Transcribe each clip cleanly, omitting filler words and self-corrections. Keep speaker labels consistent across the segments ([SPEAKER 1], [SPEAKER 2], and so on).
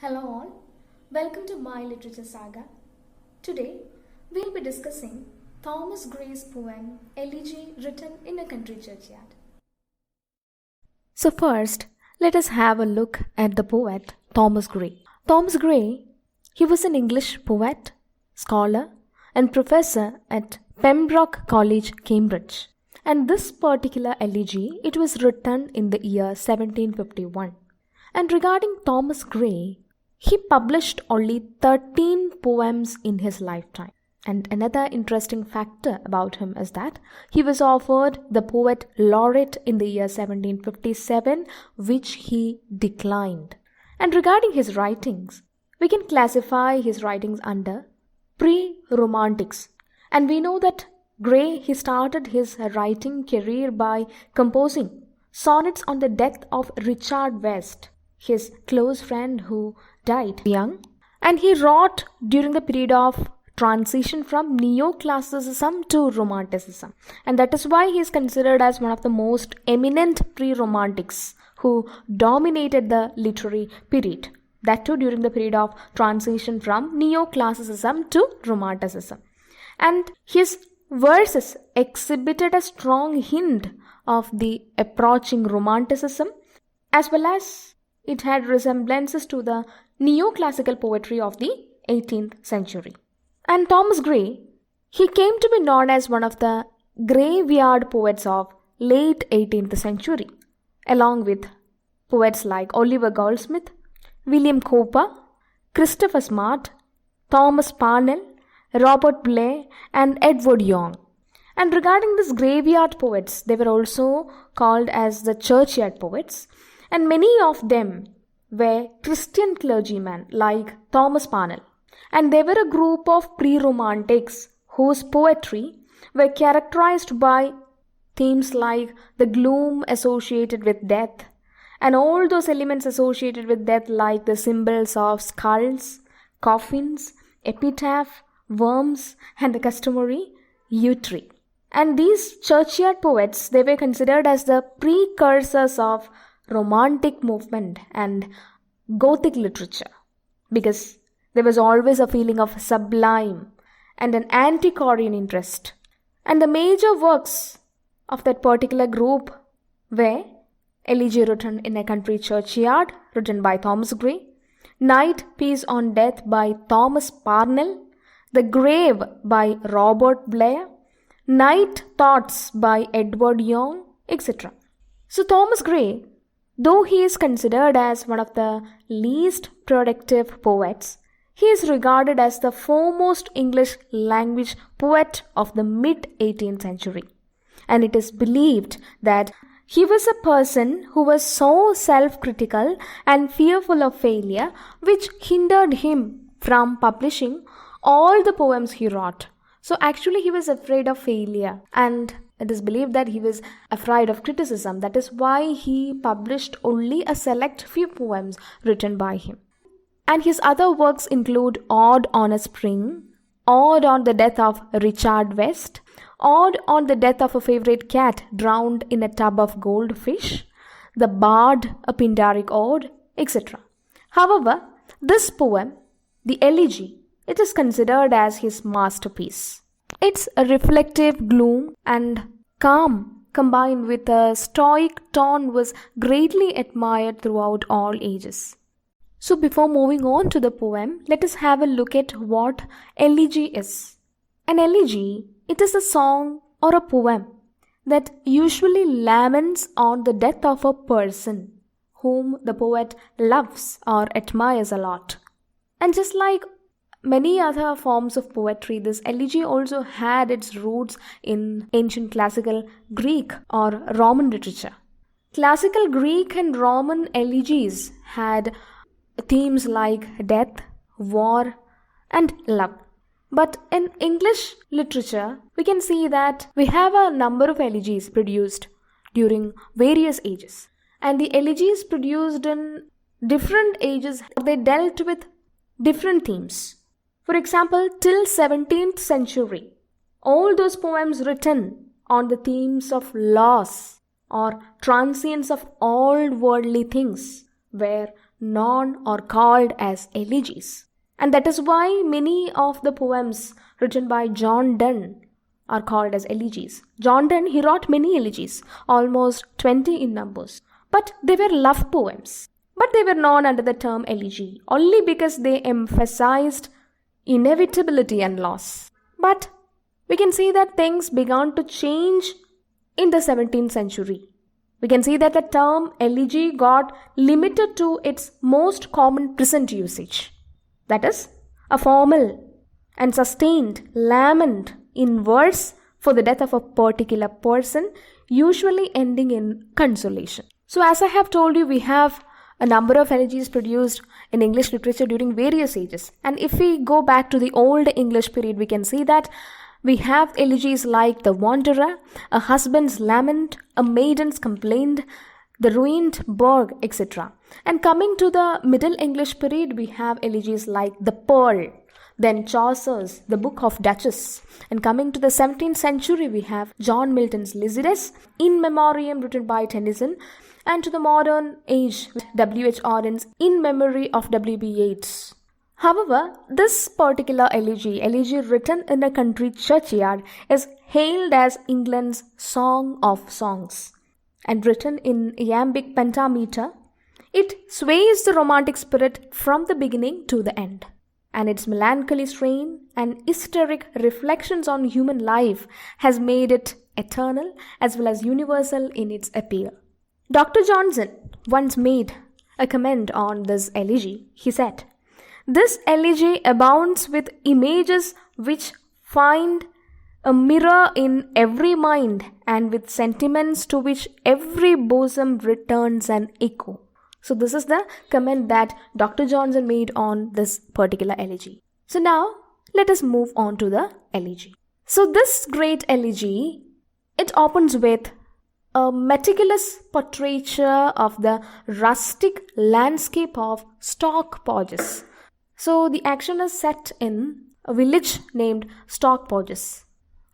[SPEAKER 1] Hello all, welcome to my literature saga. Today we'll be discussing Thomas Gray's poem Elegy written in a country churchyard. So first, let us have a look at the poet Thomas Gray. Thomas Gray, he was an English poet, scholar and professor at Pembroke College, Cambridge. And this particular elegy, it was written in the year 1751. And regarding Thomas Gray, he published only 13 poems in his lifetime. And another interesting factor about him is that he was offered the poet laureate in the year 1757, which he declined. And regarding his writings, we can classify his writings under pre-romantics. And we know that Gray, he started his writing career by composing sonnets on the death of Richard West, his close friend who died young, and he wrote during the period of transition from neoclassicism to romanticism, and that is why he is considered as one of the most eminent pre-romantics who dominated the literary period, that too during the period of transition from neoclassicism to romanticism. And his verses exhibited a strong hint of the approaching romanticism, as well as it had resemblances to the neoclassical poetry of the 18th century. And Thomas Gray, he came to be known as one of the graveyard poets of late 18th century, along with poets like Oliver Goldsmith, William Cowper, Christopher Smart, Thomas Parnell, Robert Blair, and Edward Young. And regarding these graveyard poets, they were also called as the Churchyard poets, and many of them were Christian clergymen like Thomas Parnell. And they were a group of pre-romantics whose poetry were characterized by themes like the gloom associated with death, and all those elements associated with death like the symbols of skulls, coffins, epitaph, worms, and the customary yew tree. And these churchyard poets, they were considered as the precursors of romantic movement and Gothic literature, because there was always a feeling of sublime and an antiquarian interest. And the major works of that particular group were Elegy written in a country churchyard, written by Thomas Gray, Night Piece on Death by Thomas Parnell, The Grave by Robert Blair, Night Thoughts by Edward Young, etc. So Thomas Gray, though he is considered as one of the least productive poets, he is regarded as the foremost English language poet of the mid-18th century. And it is believed that he was a person who was so self-critical and fearful of failure, which hindered him from publishing all the poems he wrote. So actually he was afraid of failure, and it is believed that he was afraid of criticism. That is why he published only a select few poems written by him. And his other works include Ode on a Spring, Ode on the Death of Richard West, Ode on the Death of a Favorite Cat Drowned in a Tub of Goldfish, The Bard, a Pindaric Ode, etc. However, this poem, the Elegy, it is considered as his masterpiece. Its reflective gloom and calm combined with a stoic tone was greatly admired throughout all ages. So before moving on to the poem, let us have a look at what elegy is. An elegy, it is a song or a poem that usually laments on the death of a person whom the poet loves or admires a lot. And just like many other forms of poetry, this elegy also had its roots in ancient classical Greek or Roman literature. Classical Greek and Roman elegies had themes like death, war, and love. But in English literature, we can see that we have a number of elegies produced during various ages. And the elegies produced in different ages, they dealt with different themes. For example, till 17th century, all those poems written on the themes of loss or transience of all worldly things were known or called as elegies. And that is why many of the poems written by John Donne are called as elegies. John Donne, he wrote many elegies, almost 20 in numbers. But they were love poems. But they were known under the term elegy only because they emphasized inevitability and loss. But we can see that things began to change in the 17th century. We can see that the term elegy got limited to its most common present usage. That is, a formal and sustained lament in verse for the death of a particular person, usually ending in consolation. So as I have told you, we have a number of elegies produced in English literature during various ages. And if we go back to the Old English period, we can see that we have elegies like The Wanderer, A Husband's Lament, A Maiden's Complaint, The Ruined Burg, etc. And coming to the Middle English period, we have elegies like The Pearl, then Chaucer's The Book of Duchess. And coming to the 17th century, we have John Milton's Lycidas, In Memoriam written by Tennyson, and to the modern age, W.H. Auden's In Memory of W.B. Yeats. However, this particular elegy written in a country churchyard, is hailed as England's Song of Songs. And written in iambic pentameter, it sways the romantic spirit from the beginning to the end. And its melancholy strain and hysteric reflections on human life has made it eternal as well as universal in its appeal. Dr. Johnson once made a comment on this elegy. He said, "This elegy abounds with images which find a mirror in every mind and with sentiments to which every bosom returns an echo." So this is the comment that Dr. Johnson made on this particular elegy. So now let us move on to the elegy. So this great elegy, it opens with a meticulous portraiture of the rustic landscape of Stock Porges. So the action is set in a village named Stock Porges.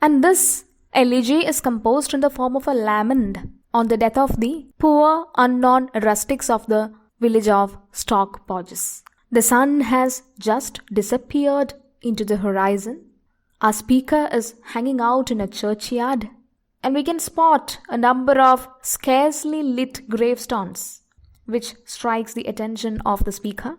[SPEAKER 1] And this elegy is composed in the form of a lament on the death of the poor unknown rustics of the village of Stock Porges. The sun has just disappeared into the horizon. Our speaker is hanging out in a churchyard, and we can spot a number of scarcely lit gravestones, which strikes the attention of the speaker.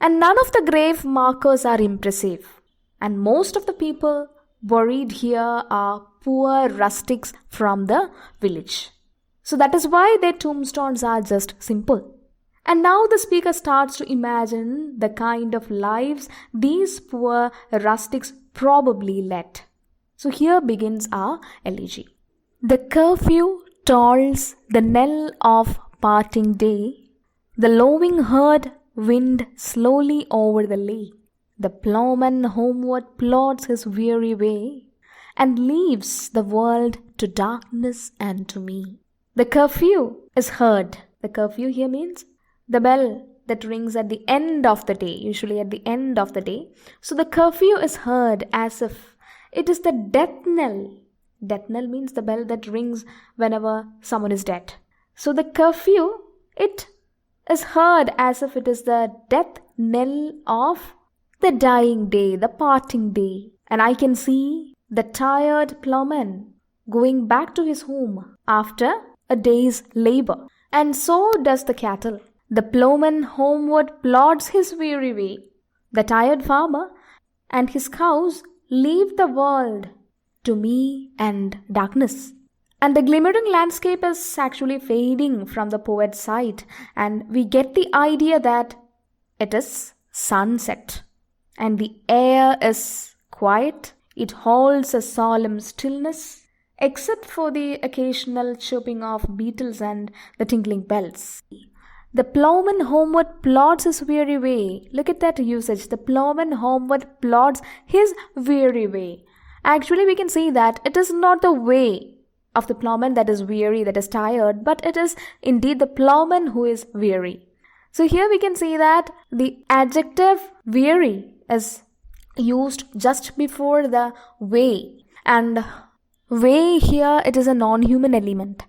[SPEAKER 1] And none of the grave markers are impressive, and most of the people buried here are poor rustics from the village. So that is why their tombstones are just simple. And now the speaker starts to imagine the kind of lives these poor rustics probably led. So here begins our elegy. The curfew tolls the knell of parting day. The lowing herd wind slowly over the lea. The ploughman homeward plods his weary way and leaves the world to darkness and to me. The curfew is heard. The curfew here means the bell that rings at the end of the day, usually at the end of the day. So the curfew is heard as if it is the death knell. Death knell means the bell that rings whenever someone is dead. So the curfew, it is heard as if it is the death knell of the dying day, the parting day. And I can see the tired ploughman going back to his home after a day's labor. And so does the cattle. The ploughman homeward plods his weary way. The tired farmer and his cows leave the world to me and darkness. And the glimmering landscape is actually fading from the poet's sight, and we get the idea that it is sunset. And the air is quiet. It holds a solemn stillness, except for the occasional chirping of beetles and the tinkling bells. The ploughman homeward plods his weary way. Look at that usage. The ploughman homeward plods his weary way. Actually, we can see that it is not the way of the ploughman that is weary, that is tired, but it is indeed the ploughman who is weary. So here we can see that the adjective weary is used just before the way. And way here, it is a non-human element.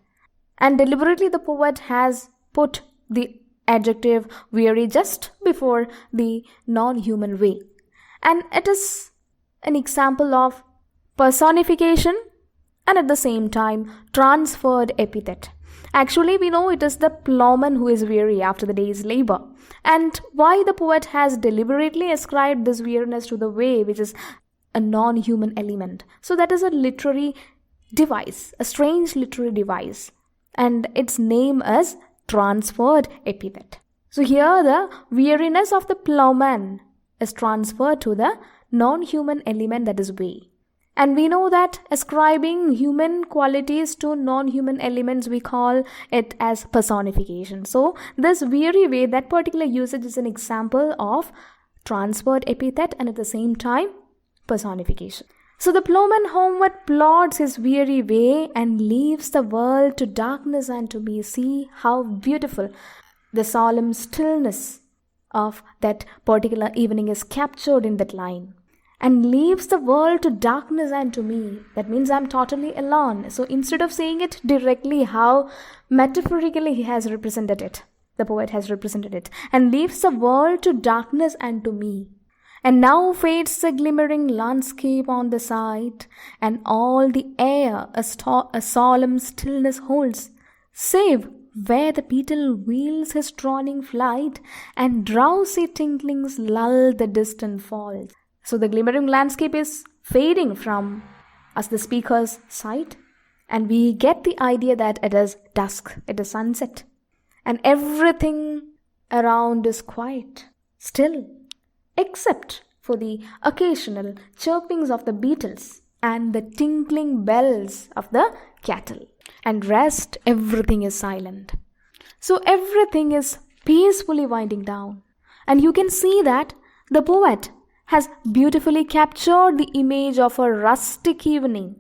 [SPEAKER 1] And deliberately the poet has put the adjective weary just before the non-human way. And it is an example of personification and at the same time transferred epithet. Actually, we know it is the plowman who is weary after the day's labor. And why the poet has deliberately ascribed this weariness to the way, which is a non-human element. So that is a literary device, a strange literary device. And its name is transferred epithet. So here the weariness of the plowman is transferred to the non-human element, that is way. And we know that ascribing human qualities to non-human elements, we call it as personification. So this weary way, that particular usage is an example of transferred epithet and at the same time personification. So the plowman homeward plods his weary way and leaves the world to darkness and to me. See how beautiful the solemn stillness of that particular evening is captured in that line. And leaves the world to darkness and to me. That means I'm totally alone. So instead of saying it directly, how metaphorically he has represented it, the poet has represented it. And leaves the world to darkness and to me. And now fades the glimmering landscape on the sight, and all the air a solemn stillness holds, save where the beetle wheels his droning flight, and drowsy tinklings lull the distant falls. So the glimmering landscape is fading from us, the speaker's sight, and we get the idea that it is dusk, it is sunset, and everything around is quiet, still, except for the occasional chirpings of the beetles and the tinkling bells of the cattle. And rest, everything is silent. So everything is peacefully winding down. And you can see that the poet has beautifully captured the image of a rustic evening.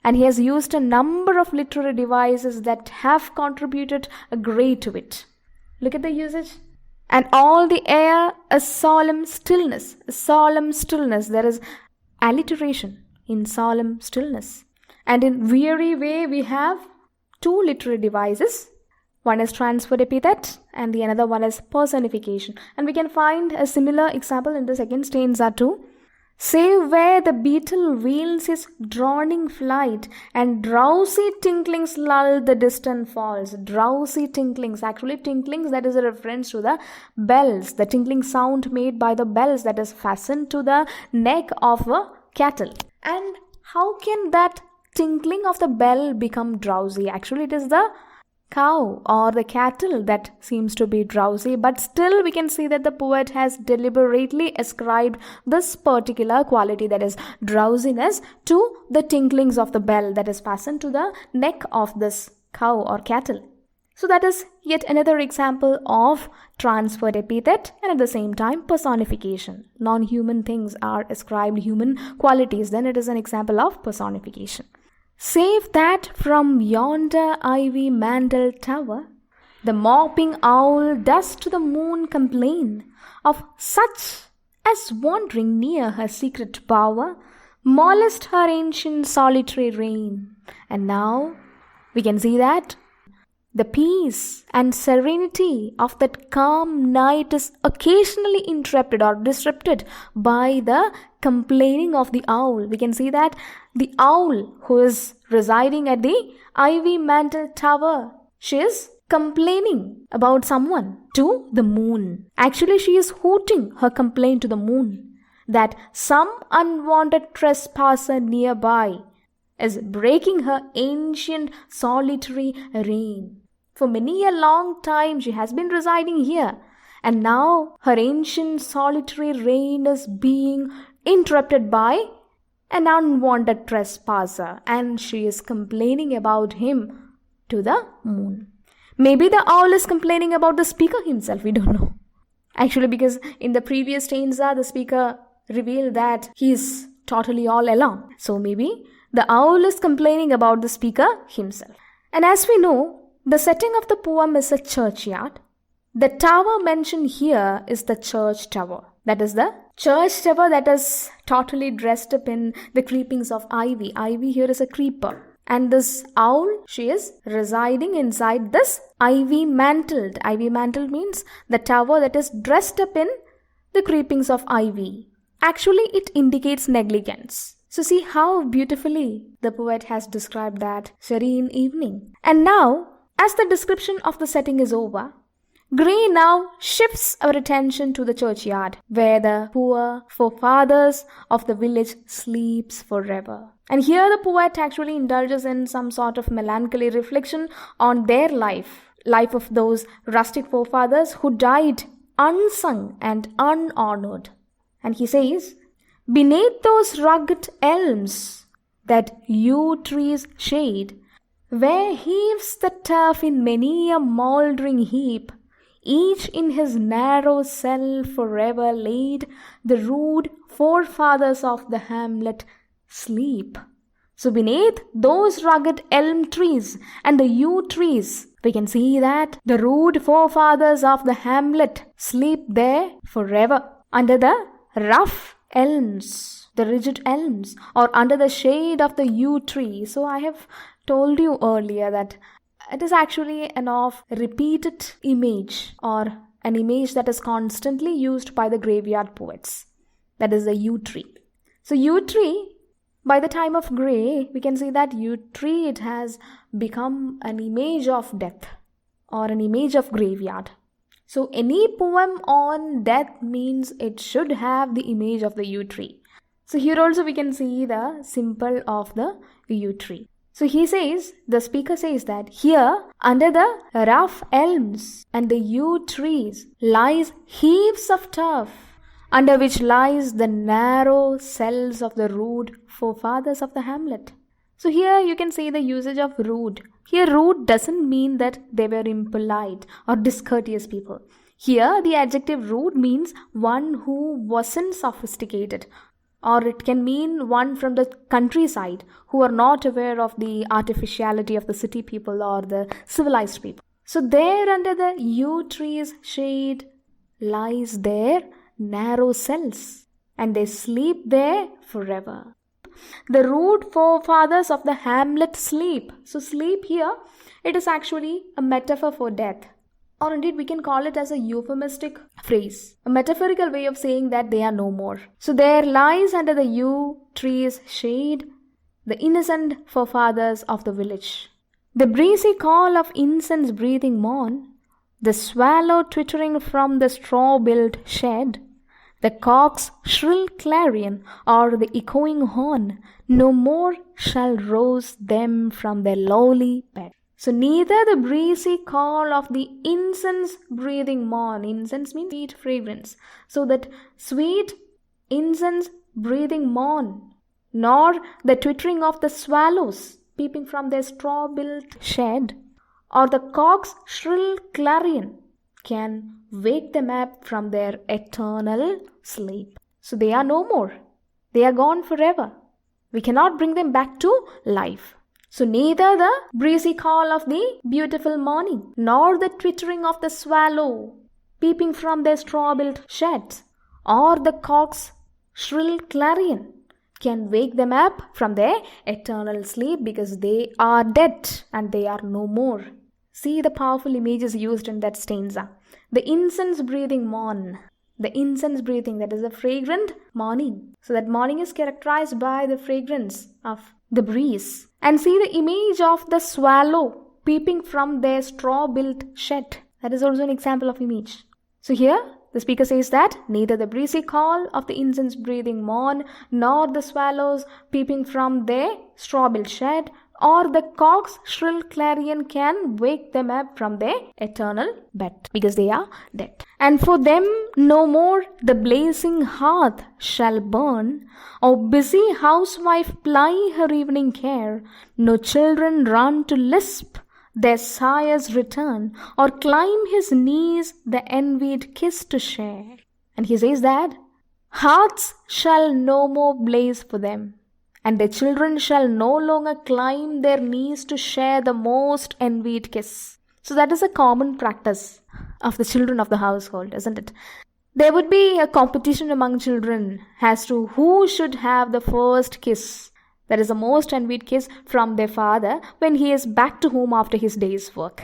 [SPEAKER 1] And he has used a number of literary devices that have contributed a great to it. Look at the usage. And all the air a solemn stillness. A solemn stillness. There is alliteration in solemn stillness. And in weary way we have two literary devices. One is transferred epithet and the another one is personification. And we can find a similar example in the second stanza too. Save where the beetle wheels his droning flight, and drowsy tinklings lull the distant falls. Drowsy tinklings, actually tinklings, that is a reference to the bells, the tinkling sound made by the bells that is fastened to the neck of a cattle. And how can that tinkling of the bell become drowsy? Actually, it is the cow or the cattle that seems to be drowsy, but still we can see that the poet has deliberately ascribed this particular quality, that is drowsiness, to the tinklings of the bell that is fastened to the neck of this cow or cattle. So that is yet another example of transferred epithet and at the same time personification. Non-human things are ascribed human qualities, then it is an example of personification. Save that from yonder ivy-mantled tower, the moping owl does to the moon complain of such as wandering near her secret bower molest her ancient solitary reign. And now we can see that the peace and serenity of that calm night is occasionally interrupted or disrupted by the complaining of the owl. We can see that the owl who is residing at the ivy-mantled tower, she is complaining about someone to the moon. Actually, she is hooting her complaint to the moon that some unwanted trespasser nearby is breaking her ancient solitary reign. For many a long time she has been residing here, and now her ancient solitary reign is being interrupted by an unwanted trespasser, and she is complaining about him to the moon. Maybe the owl is complaining about the speaker himself, we don't know. Actually, because in the previous stanza, the speaker revealed that he is totally all alone. So maybe the owl is complaining about the speaker himself. And as we know, the setting of the poem is a churchyard. The tower mentioned here is the church tower. That is the church tower that is totally dressed up in the creepings of ivy. Ivy here is a creeper. And this owl, she is residing inside this ivy mantled. Ivy mantled means the tower that is dressed up in the creepings of ivy. Actually, it indicates negligence. So see how beautifully the poet has described that serene evening. And now, as the description of the setting is over, Gray now shifts our attention to the churchyard, where the poor forefathers of the village sleeps forever. And here the poet actually indulges in some sort of melancholy reflection on their life of those rustic forefathers who died unsung and unhonored. And he says, beneath those rugged elms that yew trees shade, where heaves the turf in many a mouldering heap, each in his narrow cell forever laid, the rude forefathers of the hamlet sleep. So beneath those rugged elm trees and the yew trees, we can see that the rude forefathers of the hamlet sleep there forever under the rough elms, the rigid elms, or under the shade of the yew tree. So I have told you earlier that it is actually an oft-repeated image, or an image that is constantly used by the graveyard poets. That is the yew tree. So yew tree, by the time of Gray, we can see that yew tree, it has become an image of death or an image of graveyard. So any poem on death means it should have the image of the yew tree. So here also we can see the symbol of the yew tree. So the speaker says that here under the rough elms and the yew trees lies heaps of turf, under which lies the narrow cells of the rude forefathers of the hamlet. So here you can see the usage of rude. Here rude doesn't mean that they were impolite or discourteous people. Here the adjective rude means one who wasn't sophisticated, or it can mean one from the countryside who are not aware of the artificiality of the city people or the civilized people. So there under the yew tree's shade lies their narrow cells, and they sleep there forever. The rude forefathers of the hamlet sleep. So sleep here, it is actually a metaphor for death. Or indeed we can call it as a euphemistic phrase, a metaphorical way of saying that they are no more. So there lies under the yew tree's shade the innocent forefathers of the village. The breezy call of incense breathing morn, the swallow twittering from the straw-built shed, the cock's shrill clarion or the echoing horn, no more shall rouse them from their lowly bed. So neither the breezy call of the incense-breathing morn, incense means sweet fragrance, so that sweet incense-breathing morn, nor the twittering of the swallows peeping from their straw-built shed, or the cock's shrill clarion can wake them up from their eternal sleep. So they are no more. They are gone forever. We cannot bring them back to life. So neither the breezy call of the beautiful morning, nor the twittering of the swallow peeping from their straw-built sheds, or the cock's shrill clarion can wake them up from their eternal sleep, because they are dead and they are no more. See the powerful images used in that stanza. The incense-breathing morn. The incense breathing, that is a fragrant morning. So that morning is characterized by the fragrance of the breeze. And see the image of the swallow peeping from their straw-built shed. That is also an example of image. So here the speaker says that neither the breezy call of the incense-breathing morn, nor the swallows peeping from their straw-built shed, or the cock's shrill clarion can wake them up from their eternal bed, because they are dead. And for them no more the blazing hearth shall burn, or busy housewife ply her evening care, no children run to lisp their sire's return, or climb his knees the envied kiss to share. And he says that hearths shall no more blaze for them, and their children shall no longer climb their knees to share the most envied kiss. So that is a common practice of the children of the household, isn't it? There would be a competition among children as to who should have the first kiss, That is the most envied kiss from their father when he is back to home after his day's work.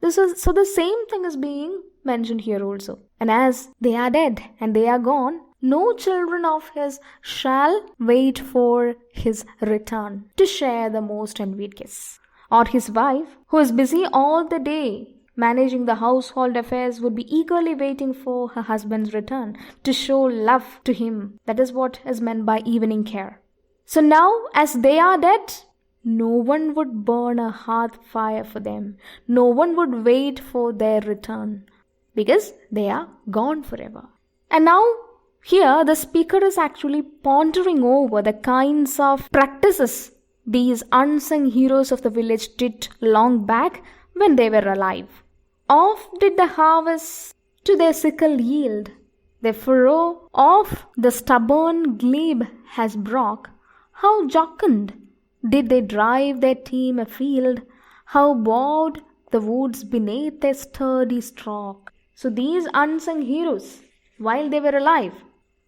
[SPEAKER 1] So the same thing is being mentioned here also. And as they are dead and they are gone, no children of his shall wait for his return to share the most envied kiss. Or his wife, who is busy all the day managing the household affairs, would be eagerly waiting for her husband's return to show love to him. That is what is meant by evening care. So now, as they are dead, no one would burn a hearth fire for them. No one would wait for their return because they are gone forever. And now, here the speaker is actually pondering over the kinds of practices these unsung heroes of the village did long back when they were alive. Oft did the harvest to their sickle yield. The furrow of the stubborn glebe has broke. How jocund did they drive their team afield? How bowed the woods beneath their sturdy stroke. So these unsung heroes, while they were alive,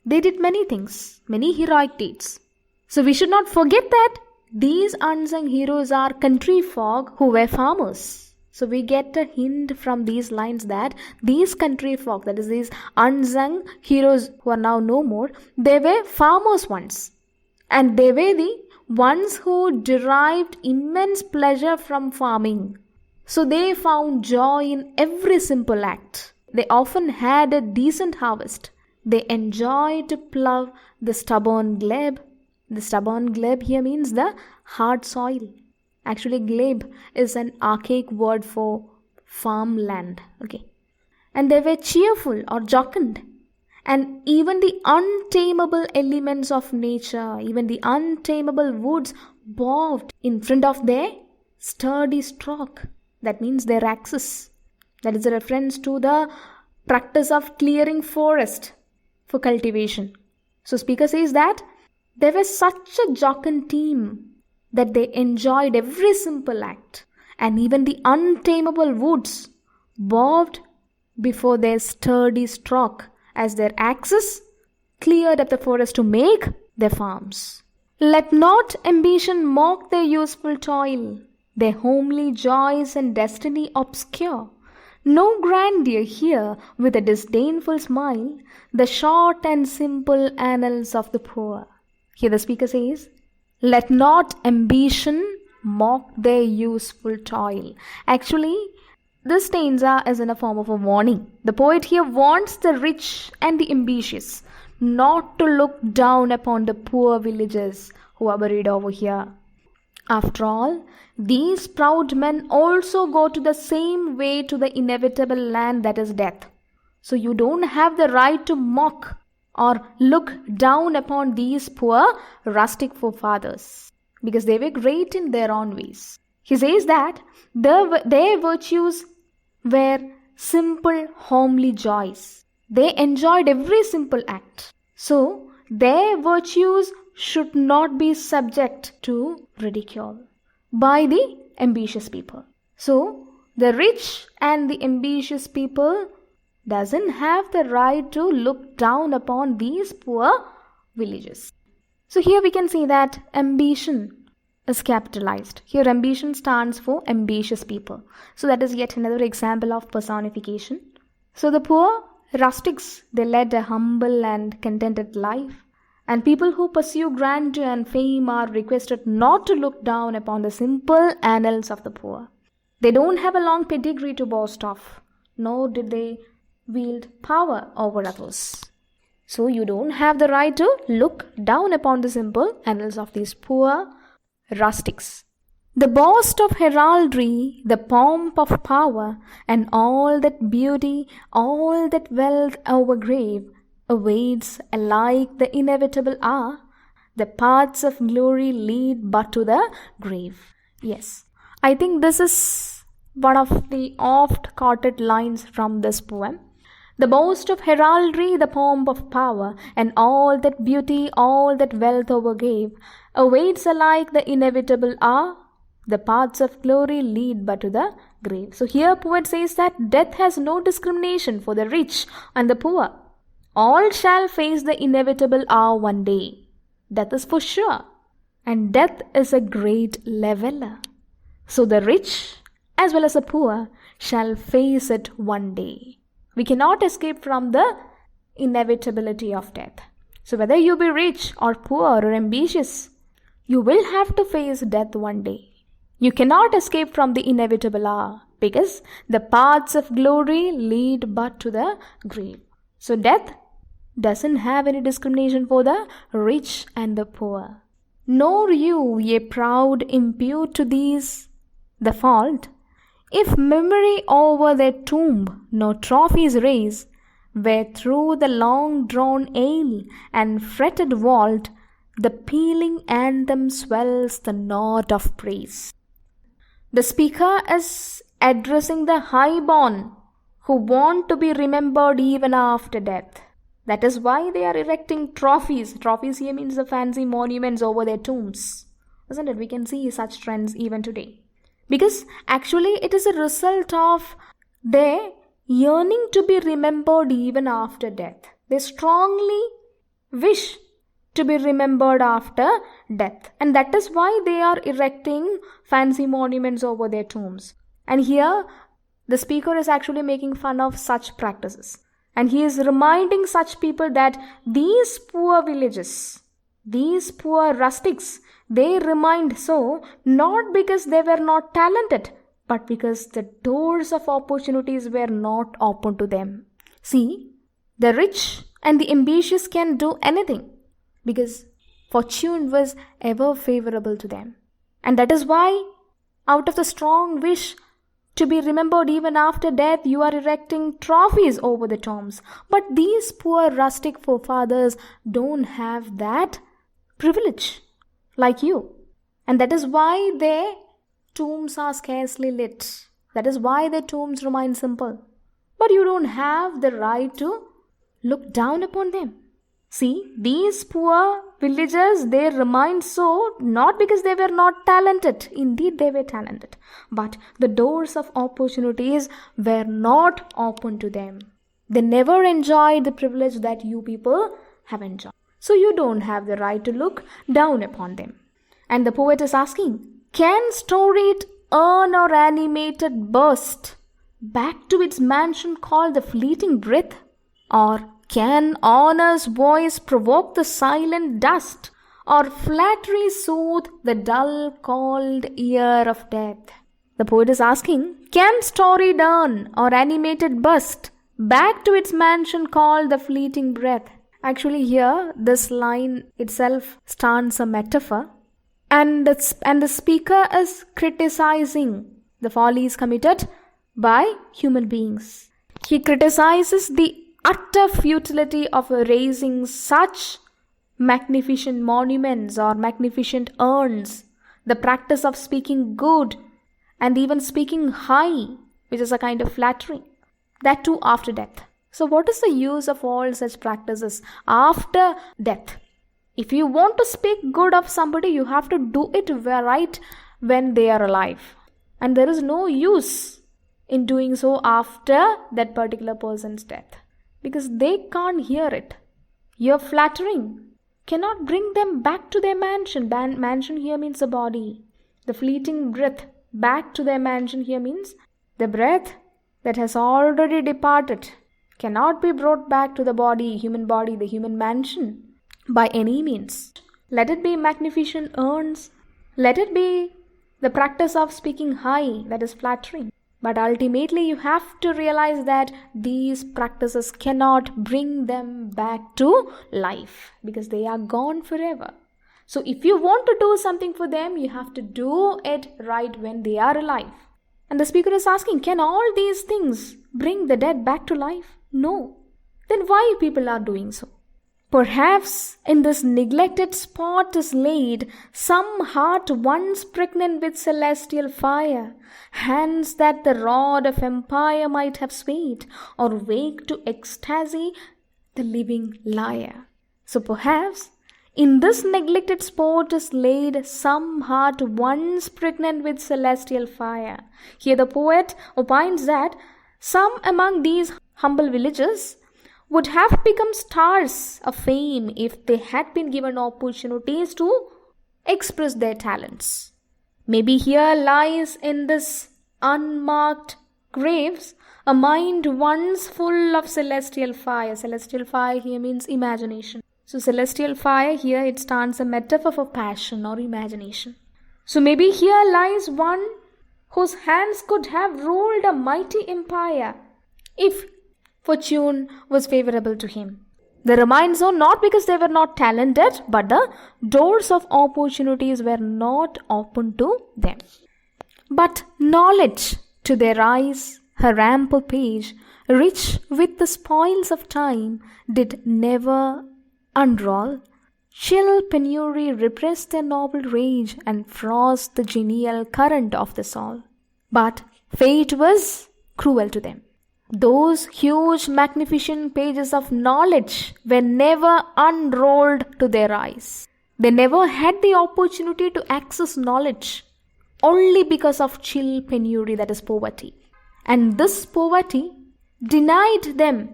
[SPEAKER 1] they did many things, many heroic deeds. So we should not forget that these unsung heroes are country folk who were farmers. So we get a hint from these lines that these country folk, that is these unsung heroes who are now no more, they were farmers once. And they were the ones who derived immense pleasure from farming. So they found joy in every simple act. They often had a decent harvest. They enjoyed to plough the stubborn glebe. The stubborn glebe here means the hard soil. Actually, glebe is an archaic word for farmland. Okay. And they were cheerful or jocund. And even the untamable elements of nature, even the untamable woods bowed in front of their sturdy stroke. That means their axes. That is a reference to the practice of clearing forest for cultivation. So speaker says that they were such a jocund team that they enjoyed every simple act, and even the untamable woods bowed before their sturdy stroke as their axes cleared up the forest to make their farms. Let not ambition mock their useful toil, their homely joys and destiny obscure. No grandeur here with a disdainful smile, the short and simple annals of the poor. Here the speaker says, let not ambition mock their useful toil. Actually, this stanza is in a form of a warning. The poet here warns the rich and the ambitious not to look down upon the poor villagers who are buried over here. After all, these proud men also go to the same way to the inevitable land that is death. So you don't have the right to mock or look down upon these poor rustic forefathers because they were great in their own ways. He says that their virtues were simple, homely joys. They enjoyed every simple act. So their virtues should not be subject to ridicule by the ambitious people. So the rich and the ambitious people doesn't have the right to look down upon these poor villages. So here we can see that ambition is capitalized. Here ambition stands for ambitious people. So that is yet another example of personification. So the poor rustics, they led a humble and contented life. And people who pursue grandeur and fame are requested not to look down upon the simple annals of the poor. They don't have a long pedigree to boast of, nor did they wield power over others. So you don't have the right to look down upon the simple annals of these poor rustics. The boast of heraldry, the pomp of power, and all that beauty, all that wealth over grave, awaits alike the inevitable hour. The paths of glory lead but to the grave. Yes, I think this is one of the oft-quoted lines from this poem. The boast of heraldry, the pomp of power, and all that beauty, all that wealth overgave, awaits alike the inevitable hour. The paths of glory lead but to the grave. So here poet says that death has no discrimination for the rich and the poor. All shall face the inevitable hour one day. Death is for sure. and death is a great leveler. So the rich as well as the poor shall face it one day. We cannot escape from the inevitability of death. So whether you be rich or poor or ambitious, you will have to face death one day. You cannot escape from the inevitable hour, because the paths of glory lead but to the grave. So death doesn't have any discrimination for the rich and the poor. Nor you, ye proud, impute to these the fault, if memory over their tomb no trophies raise, where through the long-drawn ale and fretted vault the pealing anthem swells the note of praise. The speaker is addressing the highborn who want to be remembered even after death. That is why they are erecting trophies. Trophies here means the fancy monuments over their tombs. Isn't it? We can see such trends even today. Because actually it is a result of their yearning to be remembered even after death. They strongly wish to be remembered after death. And that is why they are erecting fancy monuments over their tombs. And here the speaker is actually making fun of such practices. And he is reminding such people that these poor villages, these poor rustics, they remained so not because they were not talented, but because the doors of opportunities were not open to them. See, the rich and the ambitious can do anything because fortune was ever favorable to them. And that is why, out of the strong wish to be remembered even after death, you are erecting trophies over the tombs. But these poor rustic forefathers don't have that privilege like you. And that is why their tombs are scarcely lit. That is why their tombs remain simple. But you don't have the right to look down upon them. See, these poor villagers, they remained so not because they were not talented. Indeed, they were talented. But the doors of opportunities were not open to them. They never enjoyed the privilege that you people have enjoyed. So you don't have the right to look down upon them. And the poet is asking, can storied urn or animated burst back to its mansion called the fleeting breath? Or can honor's voice provoke the silent dust, or flattery soothe the dull cold ear of death? The poet is asking, can storied urn or animated bust back to its mansion called the fleeting breath? Actually here, this line itself stands a metaphor, and the speaker is criticizing the follies committed by human beings. He criticizes the utter futility of raising such magnificent monuments or magnificent urns, the practice of speaking good and even speaking high, which is a kind of flattery, that too after death. So what is the use of all such practices after death? If you want to speak good of somebody, you have to do it right when they are alive. And there is no use in doing so after that particular person's death, because they can't hear it. Your flattering cannot bring them back to their mansion. Mansion here means the body. The fleeting breath back to their mansion here means the breath that has already departed cannot be brought back to the body, the human mansion, by any means. Let it be magnificent urns. Let it be the practice of speaking high, that is flattering. But ultimately you have to realize that these practices cannot bring them back to life because they are gone forever. So if you want to do something for them, you have to do it right when they are alive. And the speaker is asking, can all these things bring the dead back to life? No. Then why people are doing so? Perhaps in this neglected spot is laid some heart once pregnant with celestial fire, hands that the rod of empire might have swayed, or wake to ecstasy the living lyre. So perhaps in this neglected spot is laid some heart once pregnant with celestial fire. Here the poet opines that some among these humble villagers would have become stars of fame if they had been given opportunities to express their talents. Maybe here lies in this unmarked graves a mind once full of celestial fire. Celestial fire here means imagination. So celestial fire here, it stands a metaphor for passion or imagination. So maybe here lies one whose hands could have ruled a mighty empire if fortune was favorable to him. They remain so not because they were not talented, but the doors of opportunities were not open to them. But knowledge to their eyes, her ample page, rich with the spoils of time, did never unroll. Chill penury repressed their noble rage and froze the genial current of the soul. But fate was cruel to them. Those huge magnificent pages of knowledge were never unrolled to their eyes. They never had the opportunity to access knowledge only because of chill penury, that is poverty. And this poverty denied them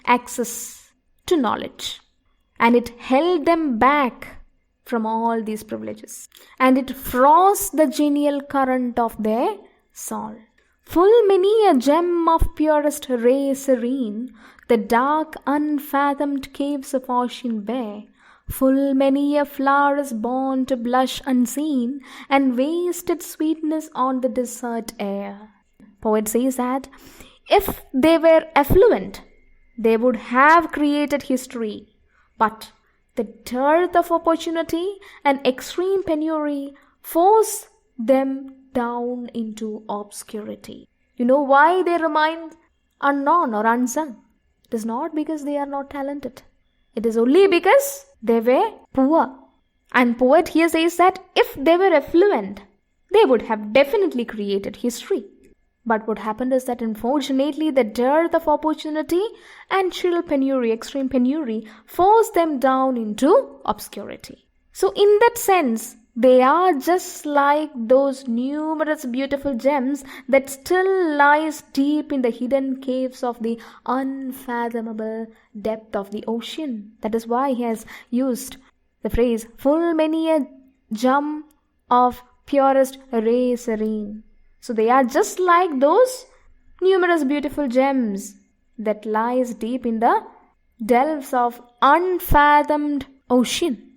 [SPEAKER 1] access to knowledge. And it held them back from all these privileges. And it froze the genial current of their soul. Full many a gem of purest ray serene, the dark unfathomed caves of ocean bear. Full many a flower is born to blush unseen, and wasted sweetness on the desert air. Poet says that if they were affluent, they would have created history. But the dearth of opportunity and extreme penury force them down into obscurity. You know why they remain unknown or unsung? It is not because they are not talented. It is only because they were poor. And poet here says that if they were affluent, they would have definitely created history. But what happened is that unfortunately the dearth of opportunity and chill penury, extreme penury, forced them down into obscurity. So in that sense, they are just like those numerous beautiful gems that still lies deep in the hidden caves of the unfathomable depth of the ocean. That is why he has used the phrase, full many a gem of purest ray serene. So they are just like those numerous beautiful gems that lies deep in the delves of unfathomed ocean.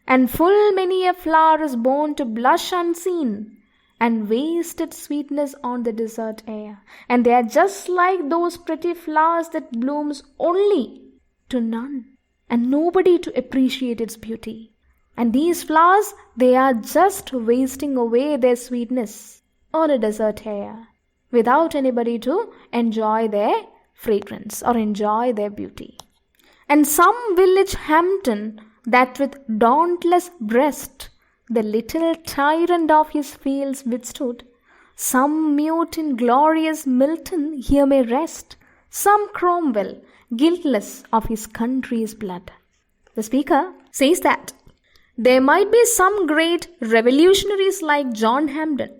[SPEAKER 1] And full many a flower is born to blush unseen, and wasted sweetness on the desert air. And they are just like those pretty flowers that blooms only to none, and nobody to appreciate its beauty. And these flowers, they are just wasting away their sweetness on a desert air, without anybody to enjoy their fragrance or enjoy their beauty. And some village Hampton, that with dauntless breast the little tyrant of his fields withstood, some mute inglorious Milton here may rest, some Cromwell guiltless of his country's blood. The speaker says that there might be some great revolutionaries like John Hampden.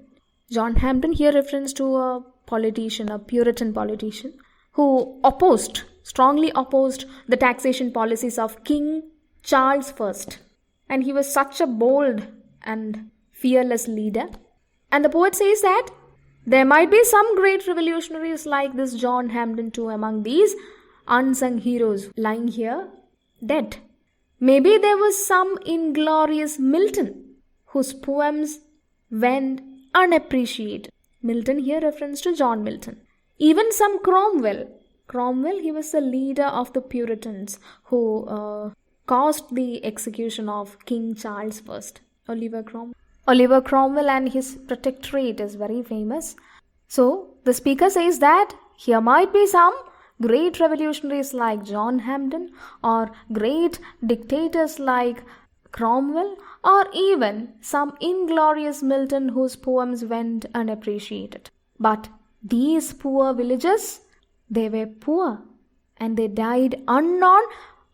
[SPEAKER 1] John Hampden here reference to a politician, a Puritan politician, who strongly opposed the taxation policies of King Charles I. And he was such a bold and fearless leader. And the poet says that there might be some great revolutionaries like this John Hampden too among these unsung heroes lying here dead. Maybe there was some inglorious Milton whose poems went unappreciated. Milton here reference to John Milton. Even some Cromwell. Cromwell, he was the leader of the Puritans who caused the execution of King Charles I. Oliver Cromwell and his protectorate is very famous. So the speaker says that here might be some great revolutionaries like John Hampden, or great dictators like Cromwell, or even some inglorious Milton whose poems went unappreciated. But these poor villagers, they were poor and they died unknown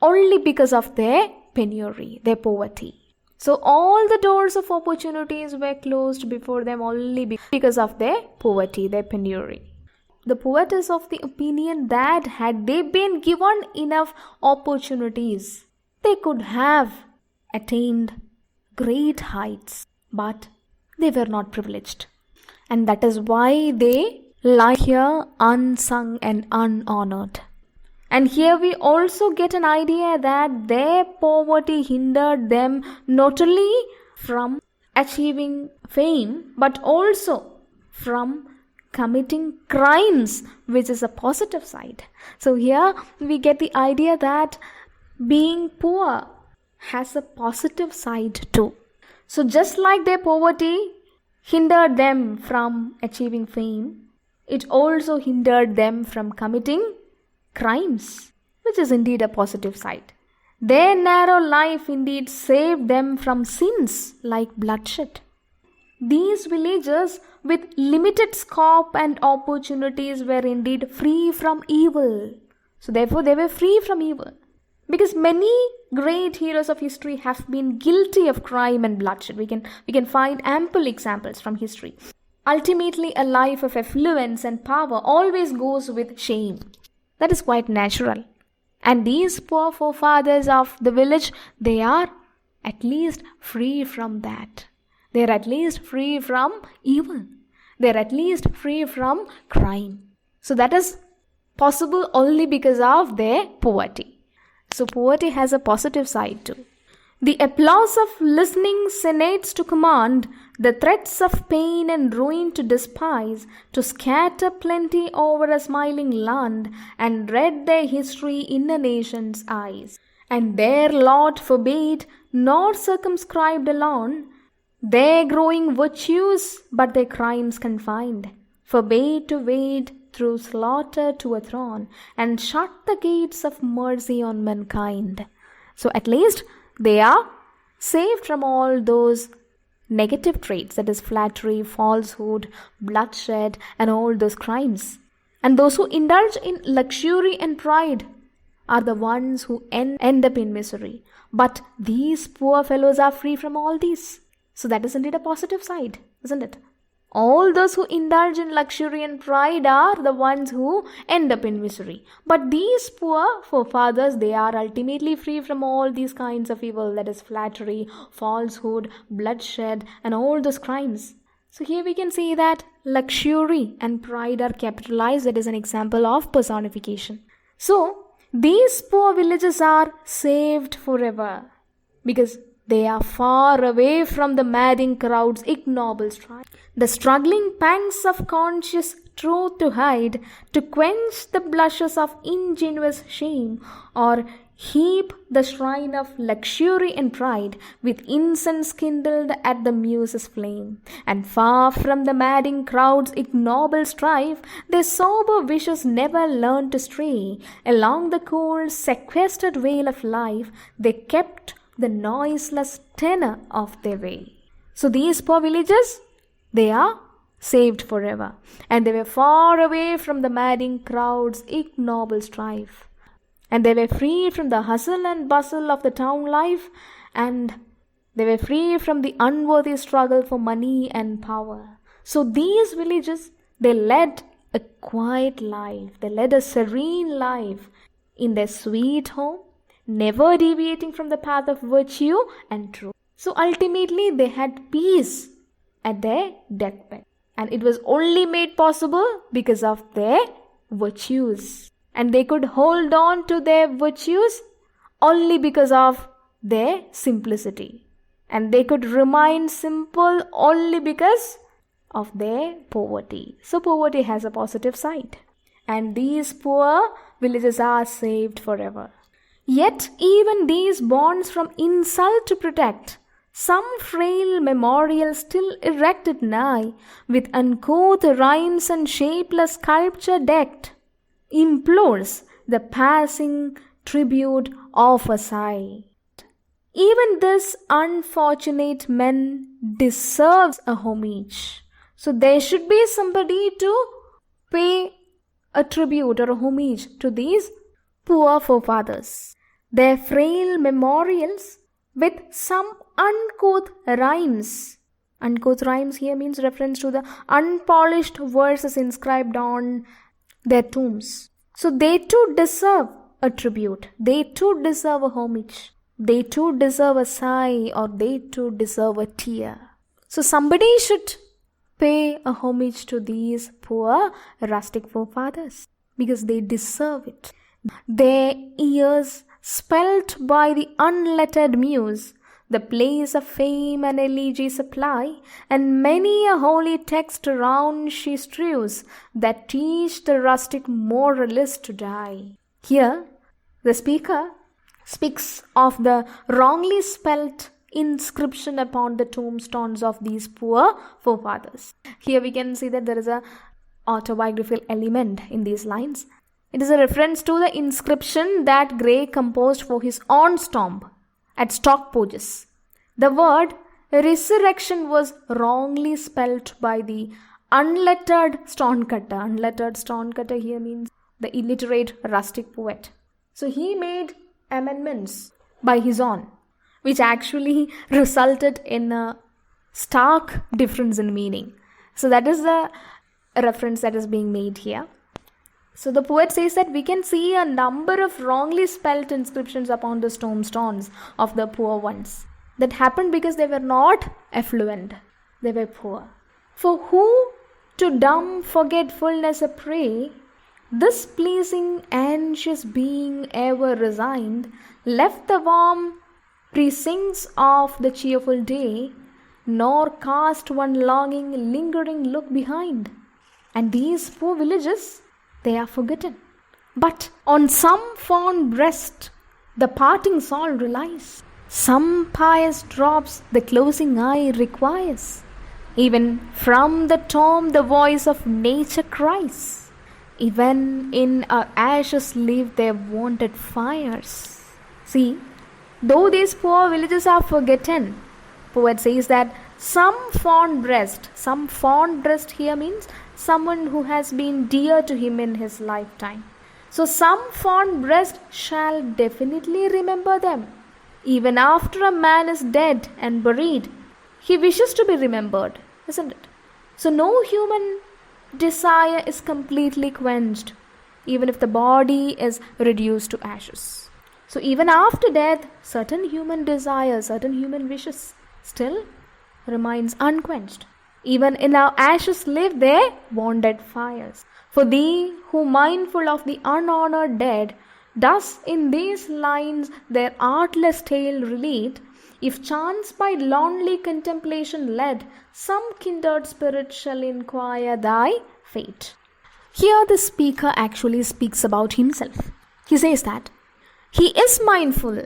[SPEAKER 1] only because of their penury, their poverty. So all the doors of opportunities were closed before them only because of their poverty, their penury. The poet is of the opinion that had they been given enough opportunities, they could have attained great heights, but they were not privileged. And that is why they lie here unsung and unhonored. And here we also get an idea that their poverty hindered them not only from achieving fame, but also from committing crimes, which is a positive side. So here we get the idea that being poor has a positive side too. So just like their poverty hindered them from achieving fame, it also hindered them from committing crimes, which is indeed a positive side. Their narrow life indeed saved them from sins like bloodshed. These villagers with limited scope and opportunities were indeed free from evil. So therefore they were free from evil. Because many great heroes of history have been guilty of crime and bloodshed. We can find ample examples from history. Ultimately, a life of affluence and power always goes with shame. That is quite natural. And these poor forefathers of the village, they are at least free from that. They are at least free from evil. They are at least free from crime. So that is possible only because of their poverty. So poverty has a positive side too. The applause of listening senates to command, the threats of pain and ruin to despise, to scatter plenty over a smiling land, and read their history in a nation's eyes. And their lot forbade, nor circumscribed alone, their growing virtues, but their crimes confined, forbade to wade through slaughter to a throne, and shut the gates of mercy on mankind. So at least they are saved from all those negative traits, that is flattery, falsehood, bloodshed, and all those crimes. And those who indulge in luxury and pride are the ones who end up in misery. But these poor fellows are free from all these. So that is indeed a positive side, isn't it? All those who indulge in luxury and pride are the ones who end up in misery. But these poor forefathers, they are ultimately free from all these kinds of evil, that is flattery, falsehood, bloodshed, and all those crimes. So here we can see that luxury and pride are capitalized. That is an example of personification. So these poor villages are saved forever because they are far away from the madding crowd's ignoble strife. The struggling pangs of conscious truth to hide, to quench the blushes of ingenuous shame, or heap the shrine of luxury and pride with incense kindled at the muse's flame. And far from the madding crowd's ignoble strife, their sober wishes never learned to stray. Along the cold, sequestered vale of life, they kept the noiseless tenor of their way. So these poor villagers, they are saved forever. And they were far away from the madding crowd's ignoble strife. And they were free from the hustle and bustle of the town life. And they were free from the unworthy struggle for money and power. So these villages, they led a quiet life. They led a serene life in their sweet home, never deviating from the path of virtue and truth. So ultimately they had peace at their deathbed. And it was only made possible because of their virtues. And they could hold on to their virtues only because of their simplicity. And they could remain simple only because of their poverty. So poverty has a positive side. And these poor villages are saved forever. Yet even these bonds from insult to protect, some frail memorial still erected nigh, with uncouth rhymes and shapeless sculpture decked, implores the passing tribute of a sigh. Even this unfortunate man deserves a homage. So there should be somebody to pay a tribute or a homage to these poor forefathers. Their frail memorials with some uncouth rhymes. Uncouth rhymes here means reference to the unpolished verses inscribed on their tombs. So they too deserve a tribute. They too deserve a homage. they too deserve a sigh, or they too deserve a tear. So somebody should pay a homage to these poor rustic forefathers, because they deserve it. Their ears spelt by the unlettered muse, the place of fame and elegy supply, and many a holy text around she strews, that teach the rustic moralist to die. Here, the speaker speaks of the wrongly spelt inscription upon the tombstones of these poor forefathers. Here we can see that there is a autobiographical element in these lines. It is a reference to the inscription that Gray composed for his own tomb at Stockporges. The word resurrection was wrongly spelt by the unlettered stonecutter. Unlettered stonecutter here means the illiterate rustic poet. So he made amendments by his own, which actually resulted in a stark difference in meaning. So that is the reference that is being made here. So the poet says that we can see a number of wrongly spelt inscriptions upon the tombstones of the poor ones. That happened because they were not affluent, they were poor. For who to dumb forgetfulness a prey, this pleasing anxious being ever resigned, left the warm precincts of the cheerful day, nor cast one longing lingering look behind. And these poor villages, they are forgotten. But on some fond breast the parting soul relies. Some pious drops the closing eye requires. Even from the tomb the voice of nature cries. Even in our ashes live their wonted fires. See, though these poor villages are forgotten, poet says that some fond breast here means someone who has been dear to him in his lifetime. So some fond breast shall definitely remember them. Even after a man is dead and buried, he wishes to be remembered, isn't it? So no human desire is completely quenched, even if the body is reduced to ashes. So even after death, certain human desires, certain human wishes still remains unquenched. Even in our ashes live their wonted fires. For thee who mindful of the unhonored dead, does in these lines their artless tale relate, if chance by lonely contemplation led, some kindred spirit shall inquire thy fate. Here the speaker actually speaks about himself. He says that he is mindful,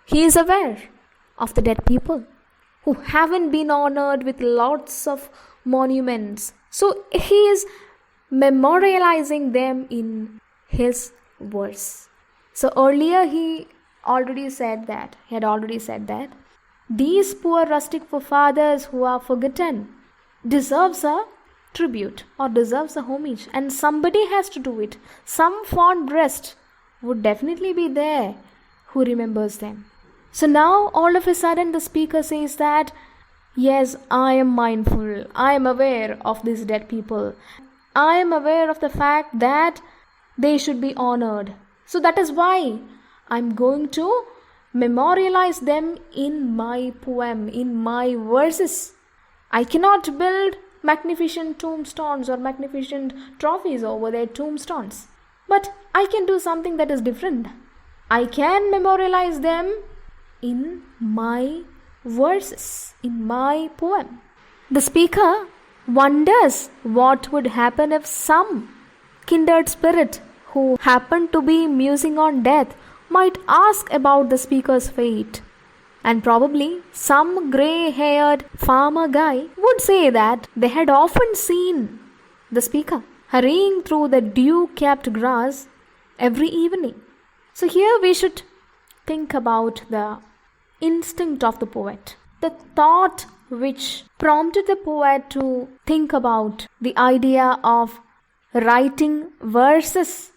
[SPEAKER 1] he is aware of the dead people who haven't been honored with lots of monuments. So he is memorializing them in his verse. So earlier he had already said that these poor rustic forefathers who are forgotten deserves a tribute or deserves a homage, and somebody has to do it. Some fond breast would definitely be there who remembers them. So now all of a sudden the speaker says that yes, I am mindful, I am aware of these dead people. I am aware of the fact that they should be honored. So that is why I am going to memorialize them in my poem, in my verses. I cannot build magnificent tombstones or magnificent trophies over their tombstones, but I can do something that is different. I can memorialize them in my verses, in my poem. The speaker wonders what would happen if some kindred spirit who happened to be musing on death might ask about the speaker's fate. And probably some grey-haired farmer guy would say that they had often seen the speaker hurrying through the dew-capped grass every evening. So here we should think about the instinct of the poet, the thought which prompted the poet to think about the idea of writing verses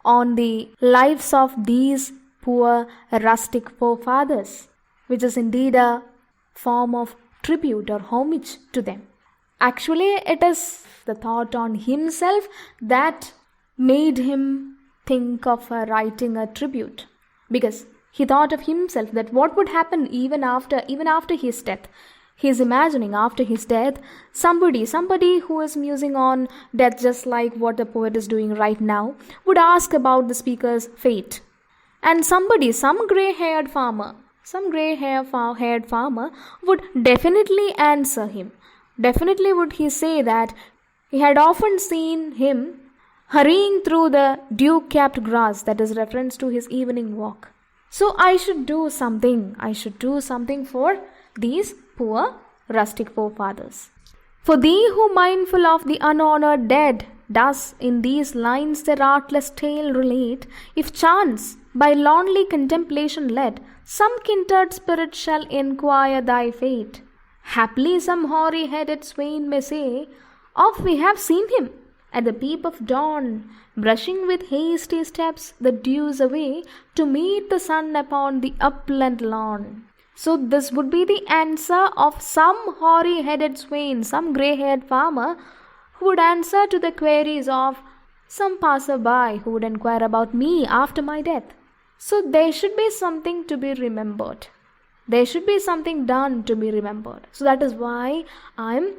[SPEAKER 1] on the lives of these poor rustic forefathers, which is indeed a form of tribute or homage to them. Actually, it is the thought on himself that made him think of writing a tribute, because He thought of himself that what would happen even after his death. He is imagining after his death, somebody who is musing on death just like what the poet is doing right now, would ask about the speaker's fate. And some grey-haired farmer would definitely answer him. Definitely would he say that he had often seen him hurrying through the dew-capped grass, that is reference to his evening walk. So I should do something for these poor rustic forefathers. For thee who mindful of the unhonored dead, does in these lines their artless tale relate, if chance, by lonely contemplation led, some kindred spirit shall enquire thy fate. Haply some hoary-headed swain may say, oft we have seen him at the peep of dawn, brushing with hasty steps the dews away to meet the sun upon the upland lawn. So this would be the answer of some hoary-headed swain, some grey-haired farmer who would answer to the queries of some passer-by who would inquire about me after my death. So there should be something to be remembered. There should be something done to be remembered. So that is why I am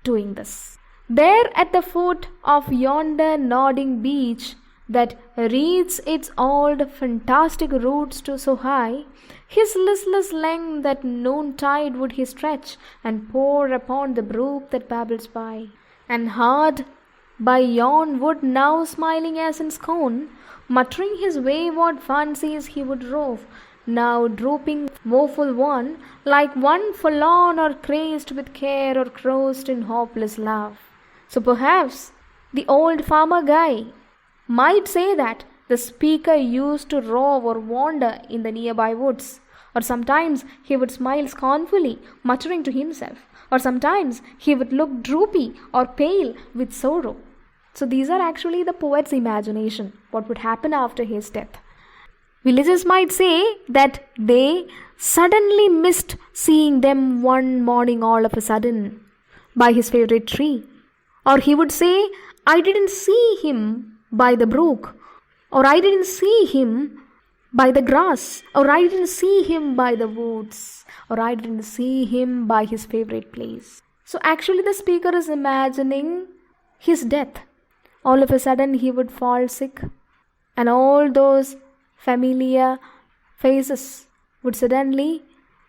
[SPEAKER 1] doing this. There at the foot of yonder nodding beach that reads its old fantastic roots to so high, his listless length that noontide would he stretch and pour upon the brook that babbles by. And hard by yon wood now smiling as in scorn, muttering his wayward fancies he would rove, now drooping woeful one, like one forlorn or crazed with care or crossed in hopeless love. So perhaps the old farmer guy might say that the speaker used to rove or wander in the nearby woods, or sometimes he would smile scornfully, muttering to himself, or sometimes he would look droopy or pale with sorrow. So these are actually the poet's imagination, what would happen after his death. Villagers might say that they suddenly missed seeing them one morning all of a sudden by his favorite tree. Or he would say, I didn't see him by the brook, or I didn't see him by the grass, or I didn't see him by the woods, or I didn't see him by his favorite place. So actually the speaker is imagining his death. All of a sudden he would fall sick, and all those familiar faces would suddenly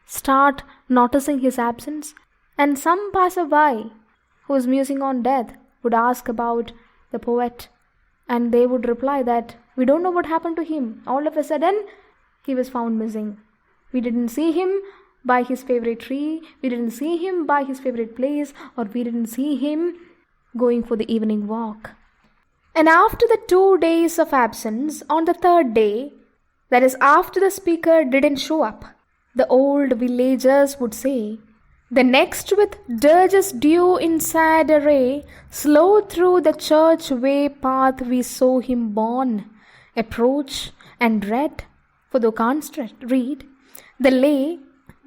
[SPEAKER 1] start noticing his absence, and some passerby who is musing on death would ask about the poet, and they would reply that we don't know what happened to him. All of a sudden he was found missing. We didn't see him by his favorite tree, we didn't see him by his favorite place, or we didn't see him going for the evening walk. And after the 2 days of absence, on the third day, that is after the speaker didn't show up, the old villagers would say, the next with dirge's dew in sad array, slow through the church way path we saw him borne, approach and read, for thou canst read, the lay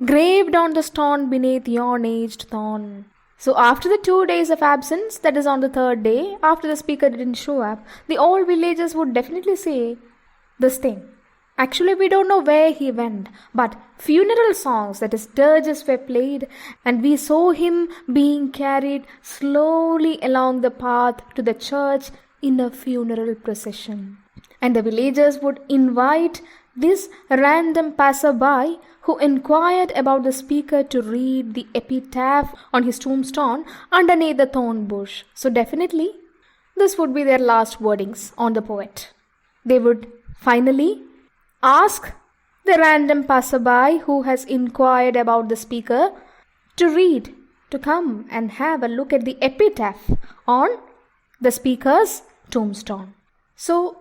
[SPEAKER 1] graved on the stone beneath yon aged thorn. So after the 2 days of absence, that is on the third day, after the speaker didn't show up, the old villagers would definitely say this thing. Actually, we don't know where he went, but funeral songs, that is dirges, were played, and we saw him being carried slowly along the path to the church in a funeral procession. And the villagers would invite this random passerby who inquired about the speaker to read the epitaph on his tombstone underneath the thorn bush. So definitely, this would be their last wordings on the poet. They would finally ask the random passerby who has inquired about the speaker to read, to come and have a look at the epitaph on the speaker's tombstone. So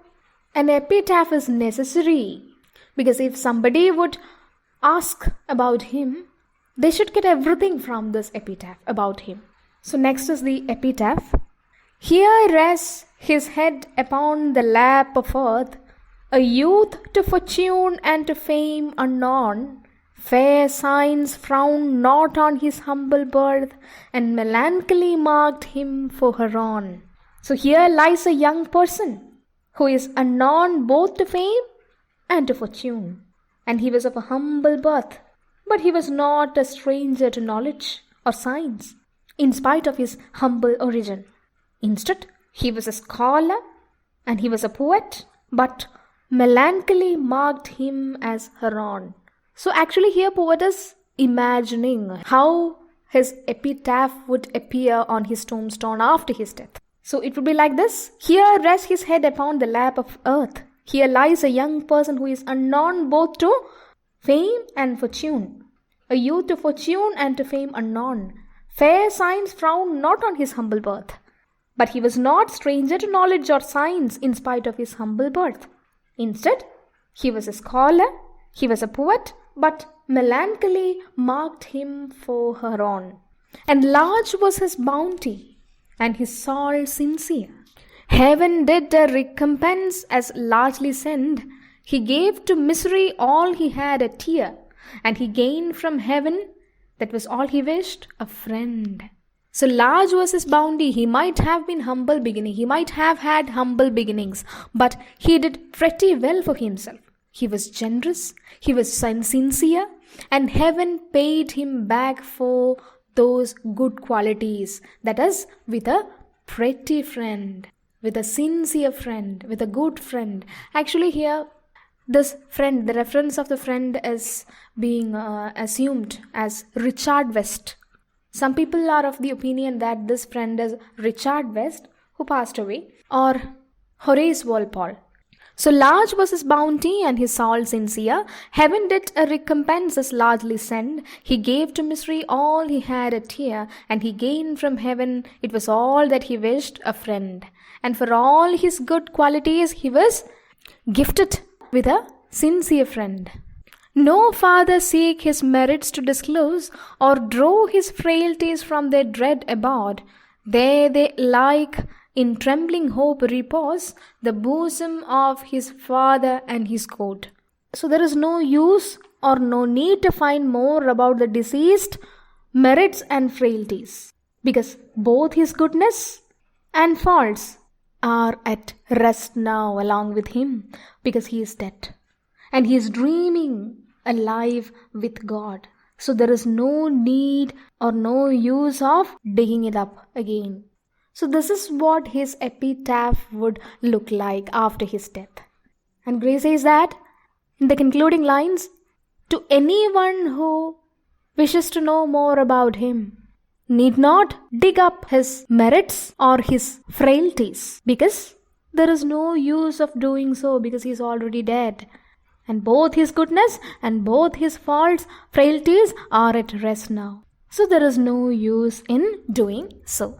[SPEAKER 1] an epitaph is necessary, because if somebody would ask about him, they should get everything from this epitaph about him. So next is the epitaph. Here rests his head upon the lap of earth, a youth to fortune and to fame unknown. Fair signs frowned not on his humble birth, and melancholy marked him for her own. So here lies a young person who is unknown both to fame and to fortune, and he was of a humble birth, but he was not a stranger to knowledge or science, in spite of his humble origin. Instead, he was a scholar and he was a poet, but melancholy marked him as Haran. So actually here poet is imagining how his epitaph would appear on his tombstone after his death. So it would be like this: here rests his head upon the lap of earth. Here lies a young person who is unknown both to fame and fortune, a youth to fortune and to fame unknown. Fair signs frown not on his humble birth, but he was not stranger to knowledge or science in spite of his humble birth. Instead, he was a scholar, he was a poet, but melancholy marked him for Haran. And large was his bounty, and his soul sincere. Heaven did a recompense as largely send. He gave to misery all he had a tear, and he gained from heaven, that was all he wished, a friend. So large was his bounty. He might have been humble beginning. He might have had humble beginnings, but he did pretty well for himself. He was generous, he was sincere, and heaven paid him back for those good qualities. That is, with a pretty friend, with a sincere friend, with a good friend. Actually here, this friend, the reference of the friend is being assumed as Richard West. Some people are of the opinion that this friend is Richard West, who passed away, or Horace Walpole. So large was his bounty and his soul sincere. Heaven did a recompense as largely send. He gave to misery all he had a tear, and he gained from heaven, it was all that he wished, a friend. And for all his good qualities he was gifted with a sincere friend. No farther seek his merits to disclose, or draw his frailties from their dread abode. There they like in trembling hope repose, the bosom of his father and his court. So there is no use or no need to find more about the deceased merits and frailties, because both his goodness and faults are at rest now along with him, because he is dead and he is dreaming alive with God. So there is no need or no use of digging it up again. So this is what his epitaph would look like after his death. And Gray says that in the concluding lines, to anyone who wishes to know more about him need not dig up his merits or his frailties, because there is no use of doing so, because he is already dead. And both his goodness and both his faults, frailties are at rest now. So there is no use in doing so.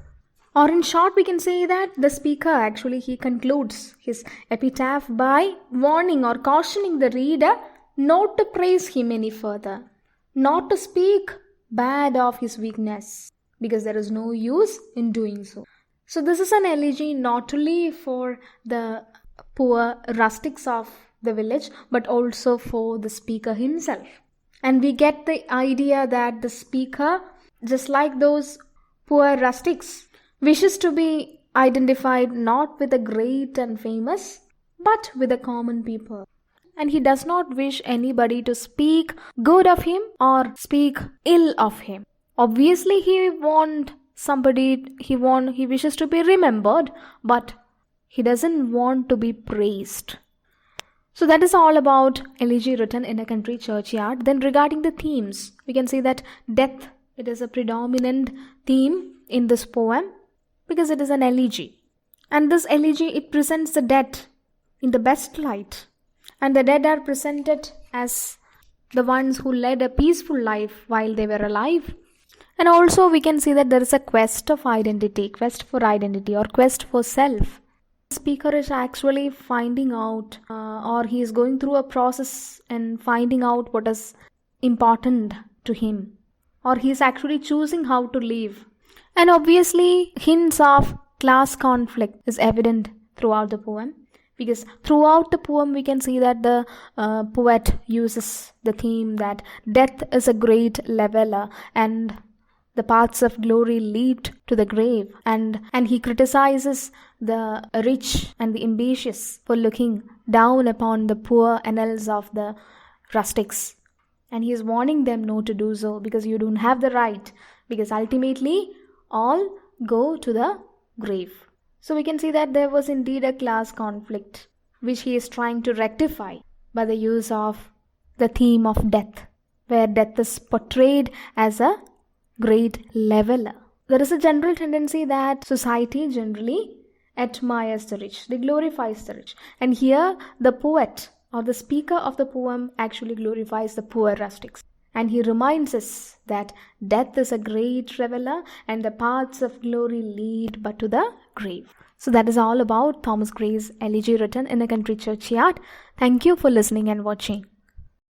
[SPEAKER 1] Or in short, we can say that the speaker actually he concludes his epitaph by warning or cautioning the reader not to praise him any further, not to speak bad of his weakness, because there is no use in doing so. So this is an elegy not only for the poor rustics of the village, but also for the speaker himself. And we get the idea that the speaker, just like those poor rustics, wishes to be identified not with the great and famous, but with the common people. And he does not wish anybody to speak good of him or speak ill of him. Obviously, he wishes to be remembered, but he doesn't want to be praised. So that is all about Elegy written in a country churchyard. Then regarding the themes, we can say that death, it is a predominant theme in this poem, because it is an elegy. And this elegy, it presents the dead in the best light. And the dead are presented as the ones who led a peaceful life while they were alive. And also we can see that there is a quest for identity or quest for self. The speaker is actually finding out or he is going through a process and finding out what is important to him. Or he is actually choosing how to live. And obviously hints of class conflict is evident throughout the poem, because throughout the poem we can see that the poet uses the theme that death is a great leveler and the paths of glory lead to the grave, and he criticizes the rich and the ambitious for looking down upon the poor annals of the rustics. And he is warning them not to do so because you don't have the right, because ultimately all go to the grave. So we can see that there was indeed a class conflict which he is trying to rectify by the use of the theme of death, where death is portrayed as a great leveler. There is a general tendency that society generally admires the rich, they glorifies the rich. And here the poet or the speaker of the poem actually glorifies the poor rustics. And he reminds us that death is a great reveler and the paths of glory lead but to the grave. So that is all about Thomas Gray's Elegy written in a country churchyard. Thank you for listening and watching.